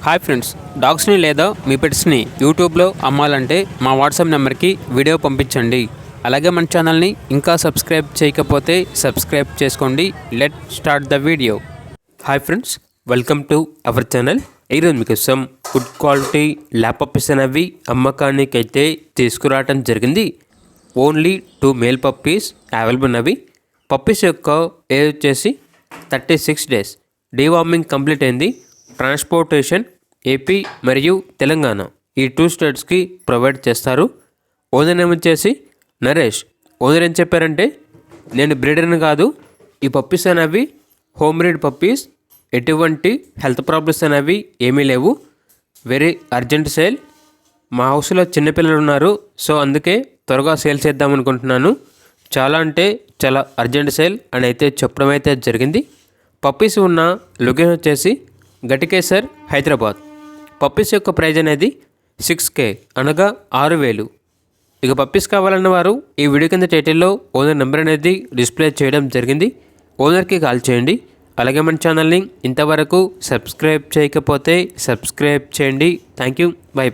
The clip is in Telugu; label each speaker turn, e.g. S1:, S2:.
S1: హాయ్ ఫ్రెండ్స్, డాగ్స్ని లేదా మీ పెట్స్ని యూట్యూబ్లో అమ్మాలంటే మా వాట్సాప్ నెంబర్కి వీడియో పంపించండి. అలాగే మన ఛానల్ని ఇంకా సబ్స్క్రైబ్ చేయకపోతే సబ్స్క్రైబ్ చేసుకోండి. Let start the video. Hi friends, welcome to our channel. ఈరోజు మీకోసం గుడ్ క్వాలిటీ ల్యాప్ పప్పీస్ అనేవి అమ్మకానికి అయితే తీసుకురావడం జరిగింది. ఓన్లీ 2 మేల్ పప్పీస్ అవైలబుల్ ఉన్నవి. పప్పీస్ యొక్క ఏజ్ వచ్చేసి 36 డేస్. డీవార్మింగ్ కంప్లీట్ అయింది. ట్రాన్స్పోర్టేషన్ ఏపీ మరియు తెలంగాణ ఈ 2 స్టేట్స్కి ప్రొవైడ్ చేస్తారు. ఓనర్ నేమ్ వచ్చేసి నరేష్. ఓనర్ ఏం చెప్పారంటే, నేను బ్రీడర్ని కాదు, ఈ పప్పీస్ అనేవి హోమ్ బ్రీడ్ పప్పీస్, ఎటువంటి హెల్త్ ప్రాబ్లమ్స్ అనేవి ఏమీ లేవు, వెరీ అర్జెంట్ సేల్. మా హౌస్లో చిన్నపిల్లలు ఉన్నారు, సో అందుకే త్వరగా సేల్ చేద్దాం అనుకుంటున్నాను. చాలా అంటే చాలా అర్జెంట్ సేల్ అని అయితే చెప్పడం అయితే జరిగింది. పప్పీస్ ఉన్న లొకేషన్ వచ్చేసి గటికేసర్, హైదరాబాద్. పప్పీస్ యొక్క ప్రైజ్ అనేది 6K అనగా 6,000. ఇక పప్పీస్ కావాలన్న వారు ఈ వీడియో కింద టైటిల్లో ఓనర్ నెంబర్ అనేది డిస్ప్లే చేయడం జరిగింది. ఓనర్కి కాల్ చేయండి. అలాగే మన ఛానల్ని ఇంతవరకు సబ్స్క్రైబ్ చేయకపోతే సబ్స్క్రైబ్ చేయండి. Thank you. బై.